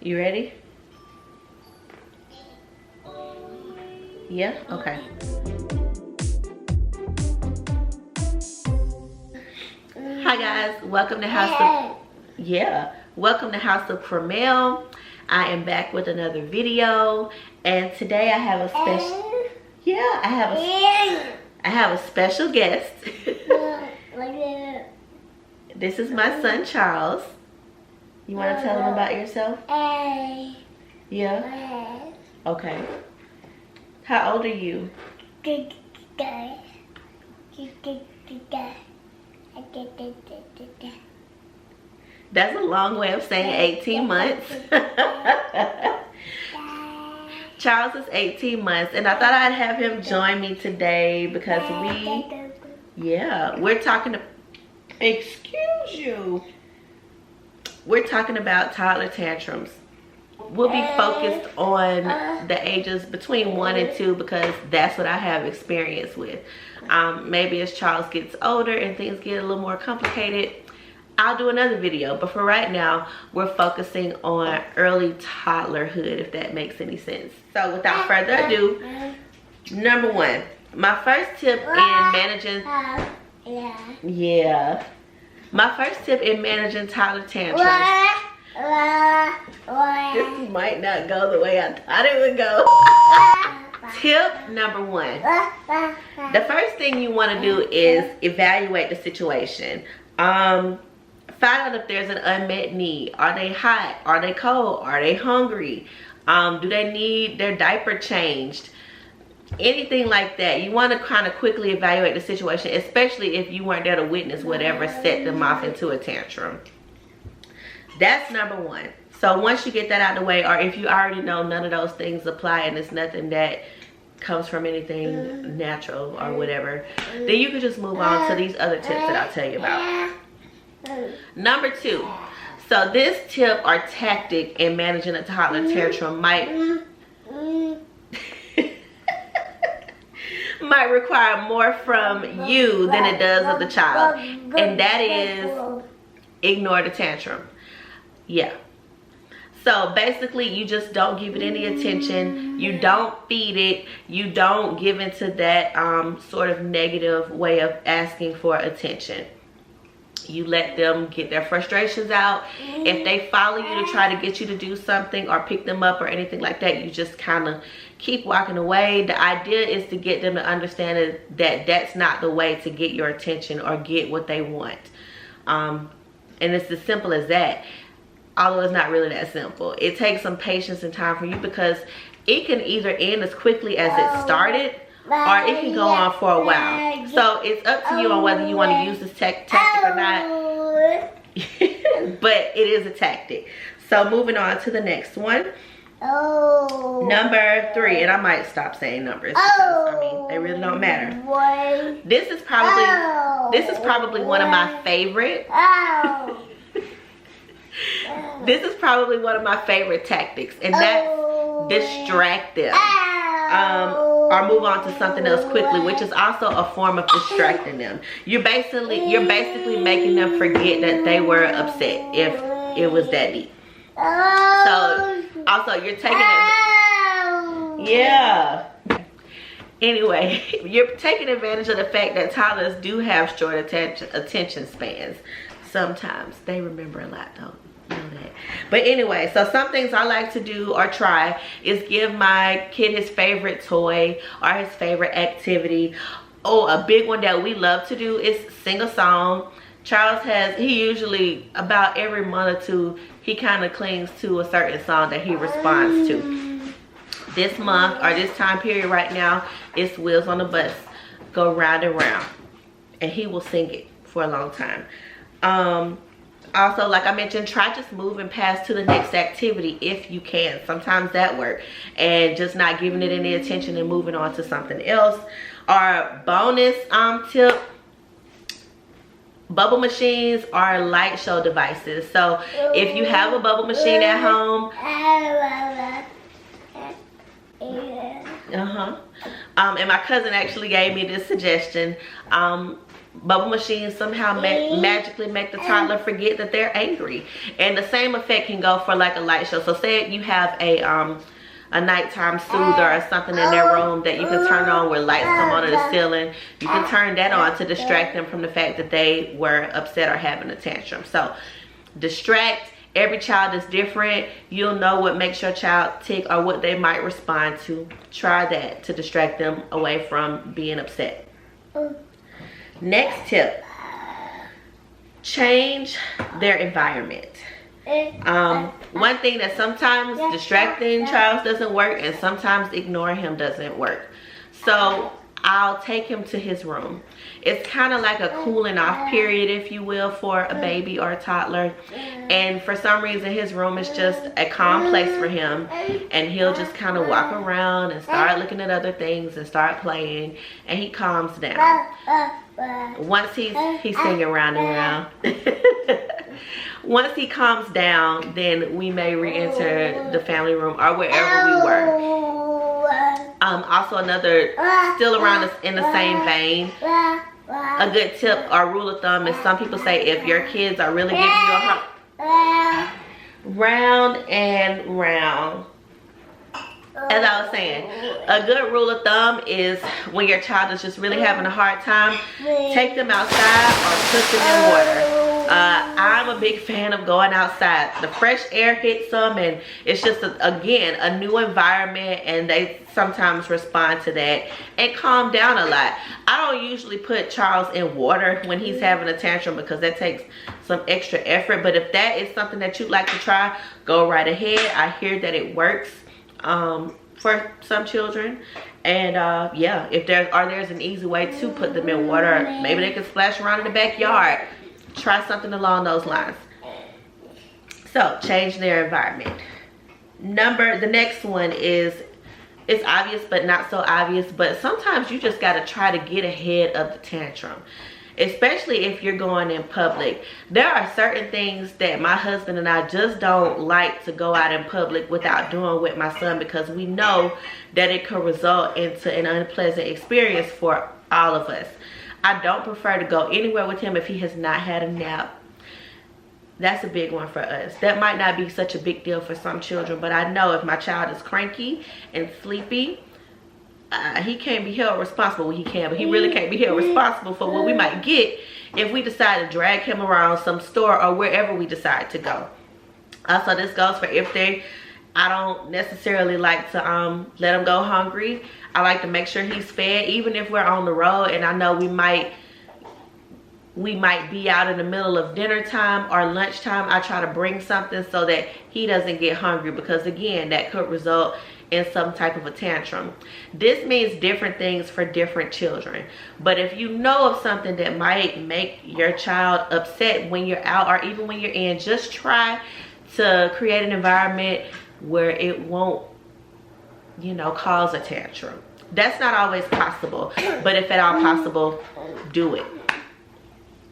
You ready? Yeah? Okay. Hi guys, welcome to welcome to House of Cramel. I am back with another video, and today I have a special I have a special guest. This is my son Charles. You want to tell him about yourself? Yeah? Okay. How old are you? That's a long way of saying 18 months. Charles is 18 months, and I thought I'd have him join me today because we're talking to, excuse you. We're talking about toddler tantrums. We'll be focused on the ages between 1 and 2 because that's what I have experience with. Maybe as Charles gets older and things get a little more complicated, I'll do another video. But for right now, we're focusing on early toddlerhood, if that makes any sense. So without further ado, number 1, my first tip in managing my first tip in managing toddler tantrums. This might not go the way I thought it would go. Tip number 1. The first thing you want to do is evaluate the situation. Find out if there's an unmet need. Are they hot? Are they cold? Are they hungry? Do they need their diaper changed? Anything like that. You want to kind of quickly evaluate the situation, especially if you weren't there to witness whatever set them off into a tantrum. That's number 1. So once you get that out of the way, or if you already know none of those things apply and it's nothing that comes from anything natural or whatever, then you can just move on to these other tips that I'll tell you about. Number 2. So this tip or tactic in managing a toddler tantrum might require more from you than it does of the child, and that is ignore the tantrum. Yeah. So basically, you just don't give it any attention. You don't feed it. You don't give into that sort of negative way of asking for attention. You let them get their frustrations out. If they follow you to try to get you to do something or pick them up or anything like that, you just kind of keep walking away. The idea is to get them to understand that that's not the way to get your attention or get what they want. And it's as simple as that. Although it's not really that simple. It takes some patience and time for you because it can either end as quickly as it started, or it can go on for a while. So it's up to you on whether you want to use this tactic or not. But it is a tactic. So moving on to the next one. Number 3, and I might stop saying numbers because I mean they really don't matter. This is probably one of my favorite. This is probably one of my favorite tactics, and that's distract them. Or move on to something else quickly, which is also a form of distracting them. You're basically making them forget that they were upset if it was that deep. So also you're taking Anyway, you're taking advantage of the fact that toddlers do have short attention spans. Sometimes they remember a lot though. Know that. But anyway, so some things I like to do or try is give my kid his favorite toy or his favorite activity. Oh, a big one that we love to do is sing a song. Charles he usually about every month or 2, he kind of clings to a certain song that he responds to. This month or this time period right now, it's Wheels on the Bus, Go Round and Round, and he will sing it for a long time. Also, like I mentioned, try just moving past to the next activity if you can. Sometimes that works, and just not giving it any attention and moving on to something else. Our bonus tip, bubble machines are light show devices. So if you have a bubble machine at home, and my cousin actually gave me this suggestion. bubble machines somehow magically make the toddler forget that they're angry. And the same effect can go for like a light show. So say you have a nighttime soother or something in their room that you can turn on where lights come onto the ceiling. You can turn that on to distract them from the fact that they were upset or having a tantrum. So distract. Every child is different. You'll know what makes your child tick or what they might respond to. Try that to distract them away from being upset. Next tip, change their environment. One thing that sometimes distracting Charles doesn't work, and sometimes ignoring him doesn't work. So I'll take him to his room. It's kind of like a cooling off period, if you will, for a baby or a toddler. And for some reason, his room is just a calm place for him. And he'll just kind of walk around and start looking at other things and start playing. And he calms down. Once he's singing round and round. Once he calms down, then we may re-enter the family room or wherever we were. Also another, still around us in the same vein, a good tip or rule of thumb is some people say if your kids are really giving you a hard, round and round. As I was saying, a good rule of thumb is when your child is just really having a hard time, take them outside or put them in water. I'm a big fan of going outside. The fresh air hits them, and it's just, again, a new environment, and they sometimes respond to that and calm down a lot. I don't usually put Charles in water when he's having a tantrum because that takes some extra effort. But if that is something that you'd like to try, go right ahead. I hear that it works for some children. And yeah, if there's an easy way to put them in water, maybe they can splash around in the backyard. Try something along those lines. So change their environment. The next one is, it's obvious but not so obvious, but sometimes you just got to try to get ahead of the tantrum, especially if you're going in public. There are certain things that my husband and I just don't like to go out in public without doing with my son, because we know that it could result into an unpleasant experience for all of us. I don't prefer to go anywhere with him if he has not had a nap. That's a big one for us. That might not be such a big deal for some children, but I know if my child is cranky and sleepy, he can't be held responsible. Well, he can, but he really can't be held responsible for what we might get if we decide to drag him around some store or wherever we decide to go. Also, this goes for I don't necessarily like to let him go hungry. I like to make sure he's fed, even if we're on the road and I know we might be out in the middle of dinner time or lunchtime. I try to bring something so that he doesn't get hungry, because again, that could result in some type of a tantrum. This means different things for different children, but if you know of something that might make your child upset when you're out or even when you're in, just try to create an environment where it won't, you know, cause a tantrum. That's not always possible, but if at all possible, do it.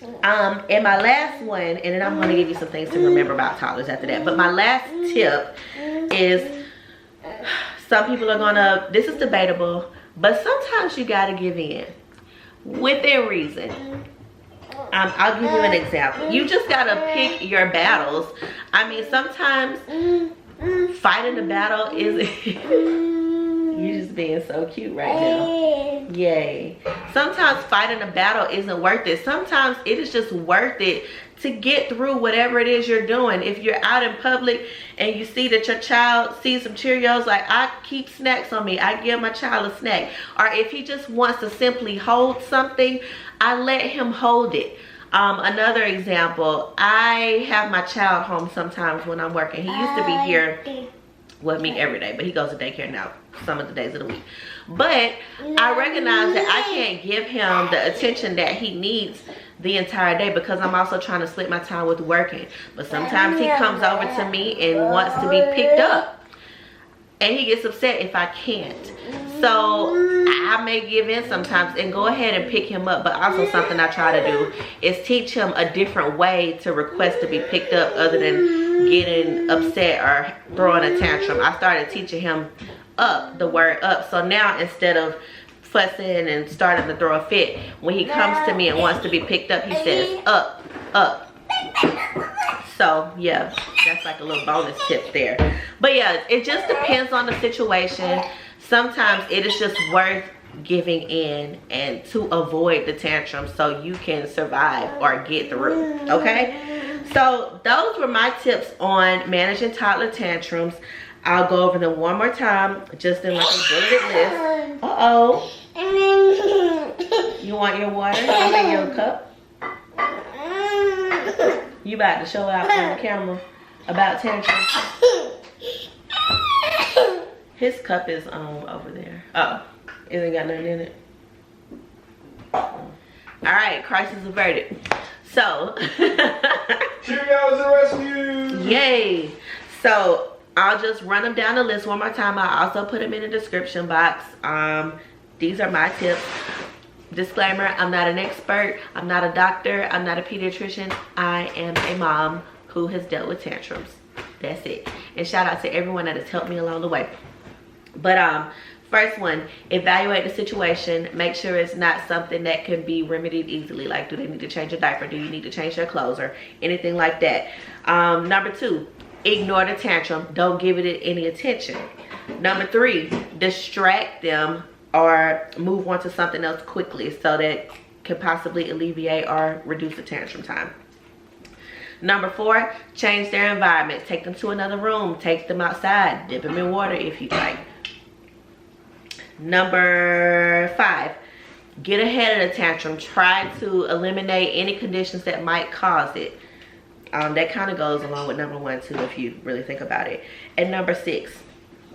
And my last one, and then I'm going to give you some things to remember about toddlers after that, but my last tip is, some people are gonna, this is debatable, but sometimes you gotta give in within reason. I'll give you an example. You just gotta pick your battles. I mean, sometimes fighting the battle is you're just being so cute right now. Yay. Sometimes fighting a battle isn't worth it. Sometimes it is just worth it to get through whatever it is you're doing. If you're out in public and you see that your child sees some Cheerios, like, I keep snacks on me, I give my child a snack. Or if he just wants to simply hold something, I let him hold it. Another example, I have my child home sometimes when I'm working. He used to be here with me every day, but he goes to daycare now some of the days of the week. But I recognize that I can't give him the attention that he needs the entire day, because I'm also trying to split my time with working. But sometimes he comes over to me and wants to be picked up, and he gets upset if I can't. So I may give in sometimes and go ahead and pick him up. But also something I try to do is teach him a different way to request to be picked up other than getting upset or throwing a tantrum. I started teaching him up, the word up. So now instead of fussing and starting to throw a fit. When he comes to me and wants to be picked up, he says, up, up. So yeah, that's like a little bonus tip there. But yeah, it just depends on the situation. Sometimes it is just worth giving in and to avoid the tantrum so you can survive or get through. Okay, so those were my tips on managing toddler tantrums. I'll go over them one more time, just in like a bulleted list. Uh-oh. You want your water? I'm in your cup. You about to show out on the camera about tantrums. His cup is over there. Oh, it ain't got nothing in it. All right, crisis averted. So, Cheerios to rescue! Yay! So I'll just run them down the list one more time. I'll also put them in the description box. These are my tips. Disclaimer, I'm not an expert, I'm not a doctor, I'm not a pediatrician. I am a mom who has dealt with tantrums. That's it. And shout out to everyone that has helped me along the way. But first one, evaluate the situation. Make sure it's not something that can be remedied easily. Like, do they need to change a diaper? Do you need to change their clothes or anything like that? Number two, ignore the tantrum. Don't give it any attention. Number three, distract them or move on to something else quickly so that can possibly alleviate or reduce the tantrum time. Number four, change their environment. Take them to another room. Take them outside. Dip them in water if you like. Number five, get ahead of the tantrum. Try to eliminate any conditions that might cause it. That kind of goes along with number one too, if you really think about it. And number six,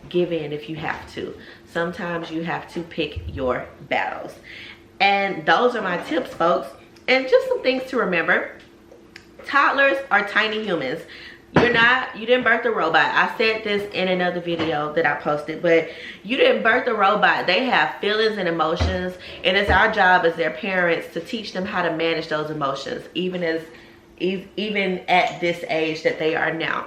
give in if you have to. Sometimes you have to pick your battles. And those are my tips, folks. And just some things to remember. Toddlers are tiny humans. You didn't birth a robot. I said this in another video that I posted, but you didn't birth a robot. They have feelings and emotions, and it's our job as their parents to teach them how to manage those emotions, even at this age that they are now.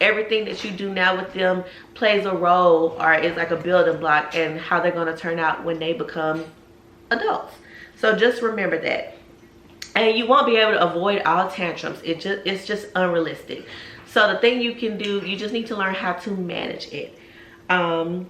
Everything that you do now with them plays a role or is like a building block in how they're going to turn out when they become adults. So just remember that. And you won't be able to avoid all tantrums. It's just unrealistic. So the thing you can do, you just need to learn how to manage it. The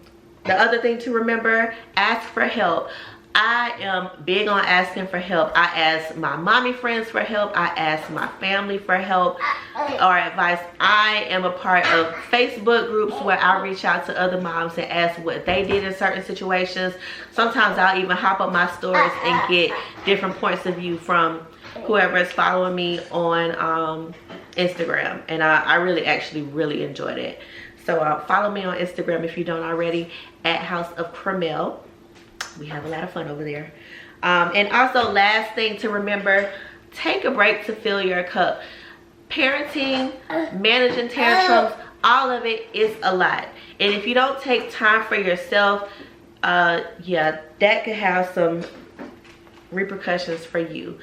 other thing to remember, ask for help. I am big on asking for help. I ask my mommy friends for help. I ask my family for help or advice. I am a part of Facebook groups where I reach out to other moms and ask what they did in certain situations. Sometimes I'll even hop up my stories and get different points of view from whoever is following me on Instagram. And I really enjoyed it. So follow me on Instagram if you don't already, at House of Cramel. We have a lot of fun over there. And also, last thing to remember, take a break to fill your cup. Parenting, managing tantrums, all of it is a lot. And if you don't take time for yourself, yeah, that could have some repercussions for you.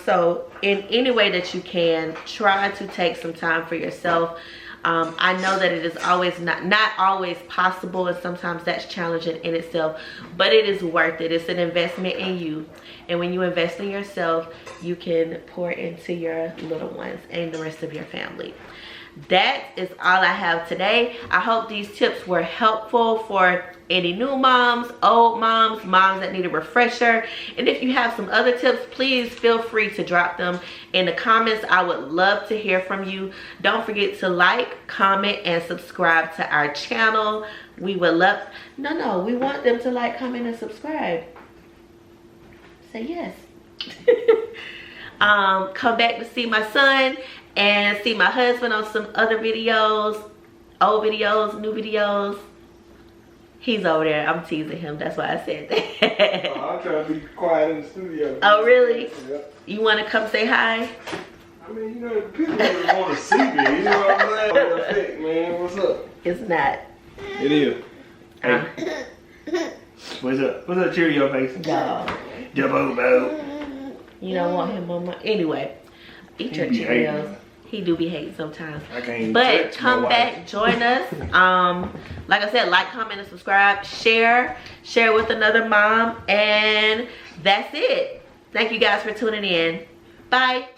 So in any way that you can, try to take some time for yourself. I know that it is always not always possible, and sometimes that's challenging in itself, but it is worth it. It's an investment in you, and when you invest in yourself, you can pour into your little ones and the rest of your family. That is all I have today. I hope these tips were helpful for any new moms, old moms, moms that need a refresher. And if you have some other tips, please feel free to drop them in the comments. I would love to hear from you. Don't forget to like, comment, and subscribe to our channel. We would love, no, we want them to like, comment, and subscribe. Say yes. Come back to see my son and see my husband on some other videos, old videos, new videos. He's over there. I'm teasing him. That's why I said that. I'm trying to be quiet in the studio. Oh, really? Yeah. You want to come say hi? I mean, you know, people don't want to see me. You know what I'm saying? Man, what's up? It's not. It is. Hey. What's up? What's up, Cheerio face? No. Jumbo. You don't want him on my... Anyway, eat your Cheerios. He do be hating sometimes. I can't even but touch come my back, wife. join us. Like I said, like, comment, and subscribe. Share with another mom. And that's it. Thank you guys for tuning in. Bye.